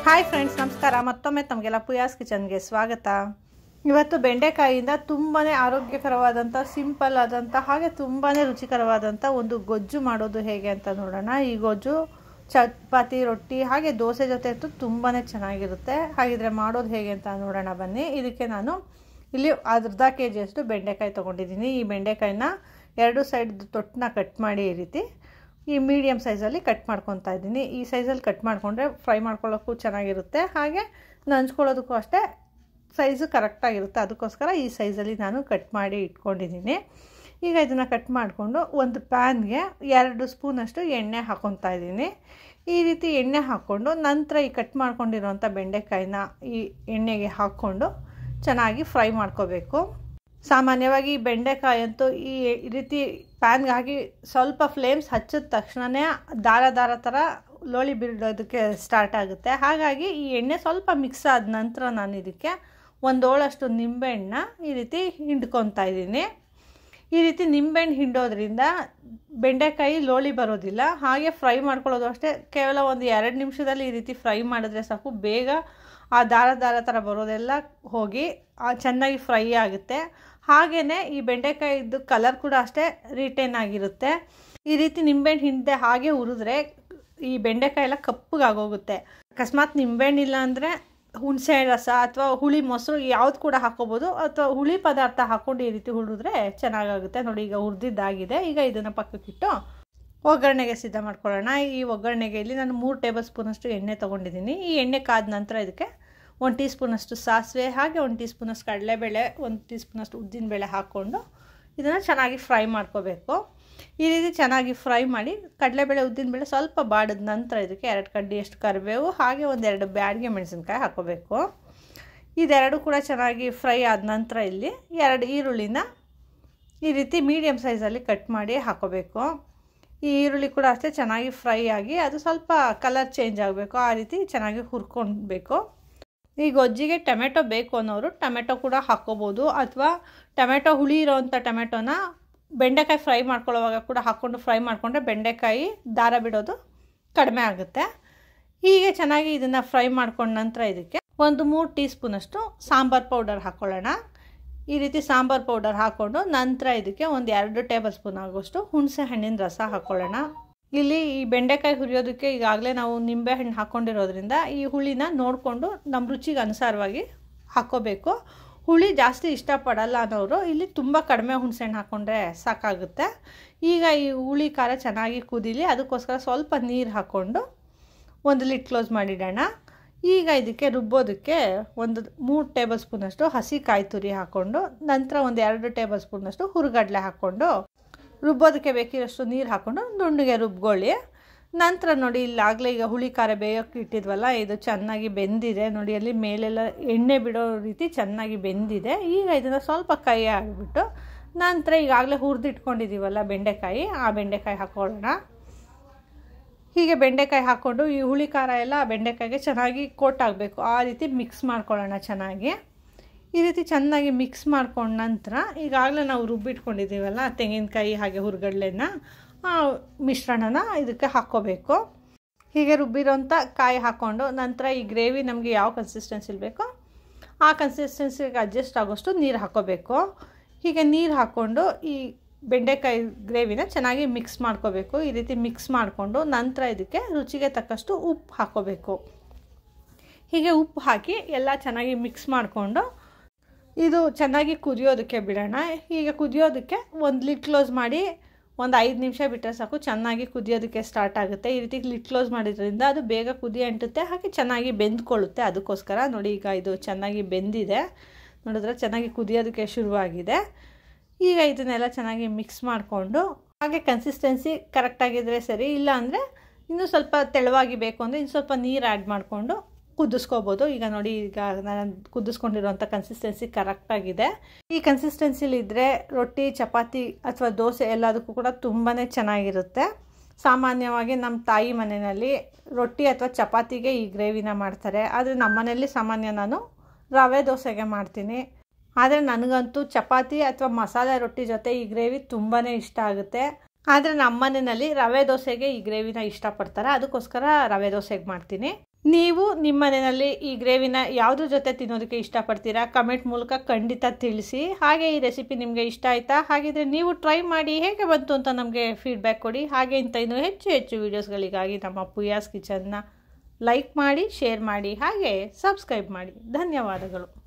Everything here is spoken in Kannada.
ಹಾಯ್ ಫ್ರೆಂಡ್ಸ್, ನಮಸ್ಕಾರ. ಮತ್ತೊಮ್ಮೆ ತಮಗೆಲ್ಲ ಪುಯಾಸ್ ಕಿಚನ್ಗೆ ಸ್ವಾಗತ. ಇವತ್ತು ಬೆಂಡೆಕಾಯಿಯಿಂದ ತುಂಬಾ ಆರೋಗ್ಯಕರವಾದಂಥ, ಸಿಂಪಲ್ ಆದಂಥ, ಹಾಗೆ ತುಂಬಾ ರುಚಿಕರವಾದಂಥ ಒಂದು ಗೊಜ್ಜು ಮಾಡೋದು ಹೇಗೆ ಅಂತ ನೋಡೋಣ. ಈ ಗೊಜ್ಜು ಚಪಾತಿ, ರೊಟ್ಟಿ ಹಾಗೆ ದೋಸೆ ಜೊತೆ ಅಂತೂ ತುಂಬಾ ಚೆನ್ನಾಗಿರುತ್ತೆ. ಹಾಗಿದ್ರೆ ಮಾಡೋದು ಹೇಗೆ ಅಂತ ನೋಡೋಣ ಬನ್ನಿ. ಇದಕ್ಕೆ ನಾನು ಇಲ್ಲಿ ಅರ್ಧ kg ಬೆಂಡೆಕಾಯಿ ತೊಗೊಂಡಿದ್ದೀನಿ. ಈ ಬೆಂಡೆಕಾಯಿನ ಎರಡು ಸೈಡ್ ತೊಟ್ಟನ್ನ ಕಟ್ ಮಾಡಿ ಈ ರೀತಿ ಈ ಮೀಡಿಯಮ್ ಸೈಜಲ್ಲಿ ಕಟ್ ಮಾಡ್ಕೊತಾ ಇದ್ದೀನಿ. ಈ ಸೈಜಲ್ಲಿ ಕಟ್ ಮಾಡಿಕೊಂಡ್ರೆ ಫ್ರೈ ಮಾಡ್ಕೊಳ್ಳೋಕ್ಕೂ ಚೆನ್ನಾಗಿರುತ್ತೆ, ಹಾಗೆ ನಂಚ್ಕೊಳ್ಳೋದಕ್ಕೂ ಅಷ್ಟೇ ಸೈಜು ಕರೆಕ್ಟಾಗಿರುತ್ತೆ. ಅದಕ್ಕೋಸ್ಕರ ಈ ಸೈಜಲ್ಲಿ ನಾನು ಕಟ್ ಮಾಡಿ ಇಟ್ಕೊಂಡಿದ್ದೀನಿ. ಈಗ ಇದನ್ನು ಕಟ್ ಮಾಡಿಕೊಂಡು ಒಂದು ಪ್ಯಾನ್ಗೆ 2 ಸ್ಪೂನಷ್ಟು ಎಣ್ಣೆ ಹಾಕ್ಕೊತಾ ಇದ್ದೀನಿ. ಈ ರೀತಿ ಎಣ್ಣೆ ಹಾಕ್ಕೊಂಡು ನಂತರ ಈ ಕಟ್ ಮಾಡ್ಕೊಂಡಿರೋಂಥ ಬೆಂಡೆಕಾಯಿನ ಈ ಎಣ್ಣೆಗೆ ಹಾಕ್ಕೊಂಡು ಚೆನ್ನಾಗಿ ಫ್ರೈ ಮಾಡ್ಕೋಬೇಕು. ಸಾಮಾನ್ಯವಾಗಿ ಬೆಂಡೆಕಾಯಿ ಅಂತೂ ಈ ರೀತಿ ಪ್ಯಾನ್ಗೆ ಹಾಕಿ ಸ್ವಲ್ಪ ಫ್ಲೇಮ್ಸ್ ಹಚ್ಚಿದ ತಕ್ಷಣವೇ ದಾರ ಥರ ಲೋಳಿ ಬಿಡೋದಕ್ಕೆ ಸ್ಟಾರ್ಟ್ ಆಗುತ್ತೆ. ಹಾಗಾಗಿ ಈ ಎಣ್ಣೆ ಸ್ವಲ್ಪ ಮಿಕ್ಸ್ ಆದ ನಂತರ ನಾನು ಇದಕ್ಕೆ 1 ಹೋಳಷ್ಟು ನಿಂಬೆಹಣ್ಣನ್ನ ಈ ರೀತಿ ಹಿಂಡ್ಕೊತಾ ಇದ್ದೀನಿ. ಈ ರೀತಿ ನಿಂಬೆಹಣ್ಣು ಹಿಂಡೋದ್ರಿಂದ ಬೆಂಡೆಕಾಯಿ ಲೋಳಿ ಬರೋದಿಲ್ಲ. ಹಾಗೆ ಫ್ರೈ ಮಾಡ್ಕೊಳ್ಳೋದು ಅಷ್ಟೇ, ಕೇವಲ ಒಂದು 2 ನಿಮಿಷದಲ್ಲಿ ಈ ರೀತಿ ಫ್ರೈ ಮಾಡಿದ್ರೆ ಸಾಕು. ಬೇಗ ಆ ದಾರ ಥರ ಬರೋದೆಲ್ಲ ಹೋಗಿ ಚೆನ್ನಾಗಿ ಫ್ರೈ ಆಗುತ್ತೆ. ಹಾಗೆಯೇ ಈ ಬೆಂಡೆಕಾಯಿದ್ದು ಕಲರ್ ಕೂಡ ಅಷ್ಟೇ ರಿಟೇನ್ ಆಗಿರುತ್ತೆ. ಈ ರೀತಿ ನಿಂಬೆಹಣ್ಣು ಹಿಂದೆ ಹಾಗೆ ಹುರಿದ್ರೆ ಈ ಬೆಂಡೆಕಾಯಿ ಎಲ್ಲ ಕಪ್ಪಗಾಗೋಗುತ್ತೆ. ಅಕಸ್ಮಾತ್ ನಿಂಬೆಹಣ್ಣಿಲ್ಲ ಅಂದರೆ ಹುಣಸೆ ರಸ ಅಥವಾ ಹುಳಿ ಮೊಸರು ಯಾವ್ದು ಕೂಡ ಹಾಕೋಬೋದು, ಅಥವಾ ಹುಳಿ ಪದಾರ್ಥ ಹಾಕ್ಕೊಂಡು ಈ ರೀತಿ ಹುರಿದ್ರೆ ಚೆನ್ನಾಗಾಗುತ್ತೆ. ನೋಡಿ, ಈಗ ಹುರಿದಿದ್ದಾಗಿದೆ. ಈಗ ಇದನ್ನು ಪಕ್ಕಕ್ಕಿಟ್ಟು ಒಗ್ಗರಣೆಗೆ ಸಿದ್ಧ ಮಾಡ್ಕೊಳ್ಳೋಣ. ಈ ಒಗ್ಗರಣೆಗೆ ಇಲ್ಲಿ ನಾನು 3 ಟೇಬಲ್ ಸ್ಪೂನಷ್ಟು ಎಣ್ಣೆ ತೊಗೊಂಡಿದ್ದೀನಿ. ಈ ಎಣ್ಣೆ ಕಾದ ನಂತರ ಇದಕ್ಕೆ 1 ಟೀ ಸ್ಪೂನಷ್ಟು ಸಾಸಿವೆ, ಹಾಗೆ 1 ಟೀ ಸ್ಪೂನಷ್ಟು ಕಡಲೆಬೇಳೆ, 1 ಟೀ ಸ್ಪೂನಷ್ಟು ಉದ್ದಿನಬೇಳೆ ಹಾಕ್ಕೊಂಡು ಇದನ್ನು ಚೆನ್ನಾಗಿ ಫ್ರೈ ಮಾಡ್ಕೋಬೇಕು. ಈ ರೀತಿ ಚೆನ್ನಾಗಿ ಫ್ರೈ ಮಾಡಿ ಕಡಲೆಬೇಳೆ, ಉದ್ದಿನಬೇಳೆ ಸ್ವಲ್ಪ ಬಾಡಿದ ನಂತರ ಇದಕ್ಕೆ 2 ಕಡ್ಡಿಯಷ್ಟು ಕರಿಬೇವು, ಹಾಗೆ 1-2 ಬ್ಯಾಡಗೆ ಮೆಣಸಿನ್ಕಾಯಿ ಹಾಕ್ಕೋಬೇಕು. ಇದೆರಡು ಕೂಡ ಚೆನ್ನಾಗಿ ಫ್ರೈ ಆದ ನಂತರ ಇಲ್ಲಿ 2 ಈರುಳ್ಳಿನ ಈ ರೀತಿ ಮೀಡಿಯಮ್ ಸೈಜಲ್ಲಿ ಕಟ್ ಮಾಡಿ ಹಾಕ್ಕೋಬೇಕು. ಈ ಈರುಳ್ಳಿ ಕೂಡ ಅಷ್ಟೇ ಚೆನ್ನಾಗಿ ಫ್ರೈ ಆಗಿ ಅದು ಸ್ವಲ್ಪ ಕಲರ್ ಚೇಂಜ್ ಆಗಬೇಕು, ಆ ರೀತಿ ಚೆನ್ನಾಗಿ ಹುರ್ಕೊಳ್ಬೇಕು. ಈ ಗೊಜ್ಜಿಗೆ ಟೊಮೆಟೊ ಬೇಕು ಅನ್ನೋರು ಟೊಮೆಟೊ ಕೂಡ ಹಾಕ್ಕೋಬೋದು, ಅಥವಾ ಟೊಮೆಟೊ ಹುಳಿ ಇರೋವಂಥ ಟೊಮೆಟೊನ ಬೆಂಡೆಕಾಯಿ ಫ್ರೈ ಮಾಡ್ಕೊಳ್ಳೋವಾಗ ಕೂಡ ಹಾಕ್ಕೊಂಡು ಫ್ರೈ ಮಾಡಿಕೊಂಡ್ರೆ ಬೆಂಡೆಕಾಯಿ ದಾರ ಬಿಡೋದು ಕಡಿಮೆ ಆಗುತ್ತೆ. ಹೀಗೆ ಚೆನ್ನಾಗಿ ಇದನ್ನು ಫ್ರೈ ಮಾಡ್ಕೊಂಡ ನಂತರ ಇದಕ್ಕೆ 3 ಟೀ ಸ್ಪೂನಷ್ಟು ಸಾಂಬಾರು ಪೌಡರ್ ಹಾಕ್ಕೊಳ್ಳೋಣ. ಈ ರೀತಿ ಸಾಂಬಾರು ಪೌಡರ್ ಹಾಕ್ಕೊಂಡು ನಂತರ ಇದಕ್ಕೆ 2 ಟೇಬಲ್ ಸ್ಪೂನ್ ಆಗೋಷ್ಟು ಹುಣಸೆ ಹಣ್ಣಿನ ರಸ ಹಾಕ್ಕೊಳ್ಳೋಣ. ಇಲ್ಲಿ ಈ ಬೆಂಡೆಕಾಯಿ ಹುರಿಯೋದಕ್ಕೆ ಈಗಾಗಲೇ ನಾವು ನಿಂಬೆಹಣ್ಣು ಹಾಕ್ಕೊಂಡಿರೋದ್ರಿಂದ ಈ ಹುಳಿನ ನೋಡಿಕೊಂಡು ನಮ್ಮ ರುಚಿಗೆ ಅನುಸಾರವಾಗಿ ಹಾಕ್ಕೋಬೇಕು. ಹುಳಿ ಜಾಸ್ತಿ ಇಷ್ಟಪಡಲ್ಲ ಅನ್ನೋರು ಇಲ್ಲಿ ತುಂಬ ಕಡಿಮೆ ಹುಣಸೆಹಣ್ಣು ಹಾಕ್ಕೊಂಡ್ರೆ ಸಾಕಾಗುತ್ತೆ. ಈಗ ಈ ಹುಳಿ ಖಾರ ಚೆನ್ನಾಗಿ ಕುದೀಲಿ, ಅದಕ್ಕೋಸ್ಕರ ಸ್ವಲ್ಪ ನೀರು ಹಾಕ್ಕೊಂಡು ಒಂದು ಲಿಡ್ ಕ್ಲೋಸ್ ಮಾಡಿಡೋಣ. ಈಗ ಇದಕ್ಕೆ ರುಬ್ಬೋದಕ್ಕೆ 3 ಟೇಬಲ್ ಸ್ಪೂನಷ್ಟು ಹಸಿ ಕಾಯಿ ತುರಿ ಹಾಕ್ಕೊಂಡು ನಂತರ 2 ಟೇಬಲ್ ಸ್ಪೂನಷ್ಟು ಹುರುಗಡ್ಲೆ ಹಾಕ್ಕೊಂಡು ರುಬ್ಬೋದಕ್ಕೆ ಬೇಕಿರೋಷ್ಟು ನೀರು ಹಾಕ್ಕೊಂಡು ನುಣ್ಣಗೆ ರುಬ್ಕೊಳ್ಳಿ. ನಂತರ ನೋಡಿ, ಇಲ್ಲಾಗಲೇ ಈಗ ಹುಳಿ ಖಾರ ಬೇಯೋಕ್ಕೆ ಇಟ್ಟಿದ್ವಲ್ಲ, ಇದು ಚೆನ್ನಾಗಿ ಬೆಂದಿದೆ. ನೋಡಿ, ಅಲ್ಲಿ ಮೇಲೆಲ್ಲ ಎಣ್ಣೆ ಬಿಡೋ ರೀತಿ ಚೆನ್ನಾಗಿ ಬೆಂದಿದೆ. ಈಗ ಇದನ್ನು ಸ್ವಲ್ಪ ಕೈ ಆಗಿಬಿಟ್ಟು ನಂತರ ಈಗಾಗಲೇ ಹುರಿದಿಟ್ಕೊಂಡಿದ್ದೀವಲ್ಲ ಬೆಂಡೆಕಾಯಿ, ಆ ಬೆಂಡೆಕಾಯಿ ಹಾಕ್ಕೊಳ್ಳೋಣ. ಹೀಗೆ ಬೆಂಡೆಕಾಯಿ ಹಾಕ್ಕೊಂಡು ಈ ಹುಳಿ ಖಾರ ಎಲ್ಲ ಬೆಂಡೆಕಾಯಿಗೆ ಚೆನ್ನಾಗಿ ಕೋಟ್ ಆಗಬೇಕು, ಆ ರೀತಿ ಮಿಕ್ಸ್ ಮಾಡ್ಕೊಳ್ಳೋಣ ಚೆನ್ನಾಗಿ. ಈ ರೀತಿ ಚೆನ್ನಾಗಿ ಮಿಕ್ಸ್ ಮಾಡ್ಕೊಂಡ ನಂತರ ಈಗಾಗಲೇ ನಾವು ರುಬ್ಬಿಟ್ಕೊಂಡಿದ್ದೀವಲ್ಲ ತೆಂಗಿನಕಾಯಿ ಹಾಗೆ ಹುರುಗಡ್ಲೆನ ಮಿಶ್ರಣನ ಇದಕ್ಕೆ ಹಾಕ್ಕೋಬೇಕು. ಹೀಗೆ ರುಬ್ಬಿರೋಂಥ ಕಾಯಿ ಹಾಕ್ಕೊಂಡು ನಂತರ ಈ ಗ್ರೇವಿ ನಮಗೆ ಯಾವ ಕನ್ಸಿಸ್ಟೆನ್ಸಿಲಿ ಬೇಕೋ ಆ ಕನ್ಸಿಸ್ಟೆನ್ಸಿಗೆ ಅಡ್ಜಸ್ಟ್ ಆಗೋಷ್ಟು ನೀರು ಹಾಕ್ಕೋಬೇಕು. ಹೀಗೆ ನೀರು ಹಾಕ್ಕೊಂಡು ಈ ಬೆಂಡೆಕಾಯಿ ಗ್ರೇವಿನ ಚೆನ್ನಾಗಿ ಮಿಕ್ಸ್ ಮಾಡ್ಕೋಬೇಕು. ಈ ರೀತಿ ಮಿಕ್ಸ್ ಮಾಡಿಕೊಂಡು ನಂತರ ಇದಕ್ಕೆ ರುಚಿಗೆ ತಕ್ಕಷ್ಟು ಉಪ್ಪು ಹಾಕ್ಕೋಬೇಕು. ಹೀಗೆ ಉಪ್ಪು ಹಾಕಿ ಎಲ್ಲ ಚೆನ್ನಾಗಿ ಮಿಕ್ಸ್ ಮಾಡಿಕೊಂಡು ಇದು ಚೆನ್ನಾಗಿ ಕುದಿಯೋದಕ್ಕೆ ಬಿಡೋಣ. ಹೀಗೆ ಕುದಿಯೋದಕ್ಕೆ 1 ಲಿಡ್ ಕ್ಲೋಸ್ ಮಾಡಿ 5 ನಿಮಿಷ ಬಿಟ್ಟರೆ ಸಾಕು, ಚೆನ್ನಾಗಿ ಕುದಿಯೋದಕ್ಕೆ ಸ್ಟಾರ್ಟ್ ಆಗುತ್ತೆ. ಈ ರೀತಿ ಲಿಡ್ ಕ್ಲೋಸ್ ಮಾಡಿದ್ರಿಂದ ಅದು ಬೇಗ ಕುದಿ ಅಂಟುತ್ತೆ, ಹಾಗೆ ಚೆನ್ನಾಗಿ ಬೆಂದ್ಕೊಳ್ಳುತ್ತೆ. ಅದಕ್ಕೋಸ್ಕರ ನೋಡಿ, ಈಗ ಇದು ಚೆನ್ನಾಗಿ ಬೆಂದಿದೆ, ನೋಡಿದ್ರೆ ಚೆನ್ನಾಗಿ ಕುದಿಯೋದಕ್ಕೆ ಶುರುವಾಗಿದೆ. ಈಗ ಇದನ್ನೆಲ್ಲ ಚೆನ್ನಾಗಿ ಮಿಕ್ಸ್ ಮಾಡಿಕೊಂಡು ಹಾಗೆ ಕನ್ಸಿಸ್ಟೆನ್ಸಿ ಕರೆಕ್ಟಾಗಿದ್ದರೆ ಸರಿ, ಇಲ್ಲ ಅಂದರೆ ಇನ್ನೂ ಸ್ವಲ್ಪ ತೆಳುವಾಗಿ ಬೇಕು ಅಂದರೆ ಇನ್ನು ಸ್ವಲ್ಪ ನೀರು ಆ್ಯಡ್ ಮಾಡಿಕೊಂಡು ಕುದಿಸ್ಕೋಬೋದು. ಈಗ ನೋಡಿ, ಈಗ ನಾನು ಕುದಿಸ್ಕೊಂಡಿರೋಂಥ ಕನ್ಸಿಸ್ಟೆನ್ಸಿ ಕರೆಕ್ಟಾಗಿದೆ. ಈ ಕನ್ಸಿಸ್ಟೆನ್ಸಿಲಿದ್ದರೆ ರೊಟ್ಟಿ, ಚಪಾತಿ ಅಥವಾ ದೋಸೆ ಎಲ್ಲದಕ್ಕೂ ಕೂಡ ತುಂಬಾ ಚೆನ್ನಾಗಿರುತ್ತೆ. ಸಾಮಾನ್ಯವಾಗಿ ನಮ್ಮ ತಾಯಿ ಮನೆಯಲ್ಲಿ ರೊಟ್ಟಿ ಅಥವಾ ಚಪಾತಿಗೆ ಈ ಗ್ರೇವಿನ ಮಾಡ್ತಾರೆ, ಆದರೆ ನಮ್ಮ ಮನೆಯಲ್ಲಿ ಸಾಮಾನ್ಯ ನಾನು ರವೆ ದೋಸೆಗೆ ಮಾಡ್ತೀನಿ. ಆದರೆ ನನಗಂತೂ ಚಪಾತಿ ಅಥವಾ ಮಸಾಲೆ ರೊಟ್ಟಿ ಜೊತೆ ಈ ಗ್ರೇವಿ ತುಂಬಾ ಇಷ್ಟ ಆಗುತ್ತೆ. ಆದರೆ ನಮ್ಮ ಮನೆಯಲ್ಲಿ ರವೆ ದೋಸೆಗೆ ಈ ಗ್ರೇವಿನ ಇಷ್ಟಪಡ್ತಾರೆ, ಅದಕ್ಕೋಸ್ಕರ ರವೆ ದೋಸೆಗೆ ಮಾಡ್ತೀನಿ. ನೀವು ನಿಮ್ಮ ಮನೆಯಲ್ಲಿ ಈ ಗ್ರೇವಿನ ಯಾವುದ್ರ ಜೊತೆ ತಿನ್ನೋದಕ್ಕೆ ಇಷ್ಟಪಡ್ತೀರಾ ಕಮೆಂಟ್ ಮೂಲಕ ಖಂಡಿತ ತಿಳಿಸಿ. ಹಾಗೆ ಈ ರೆಸಿಪಿ ನಿಮಗೆ ಇಷ್ಟ ಆಯಿತಾ? ಹಾಗಿದ್ರೆ ನೀವು ಟ್ರೈ ಮಾಡಿ ಹೇಗೆ ಬಂತು ಅಂತ ನಮಗೆ ಫೀಡ್ಬ್ಯಾಕ್ ಕೊಡಿ. ಹಾಗೆ ಇಂಥ ಇನ್ನೂ ಹೆಚ್ಚು ವೀಡಿಯೋಸ್ಗಳಿಗಾಗಿ ನಮ್ಮ ಪೂಯಾಸ್ ಕಿಚನ್ನ ಲೈಕ್ ಮಾಡಿ, ಶೇರ್ ಮಾಡಿ, ಹಾಗೆ ಸಬ್ಸ್ಕ್ರೈಬ್ ಮಾಡಿ. ಧನ್ಯವಾದಗಳು.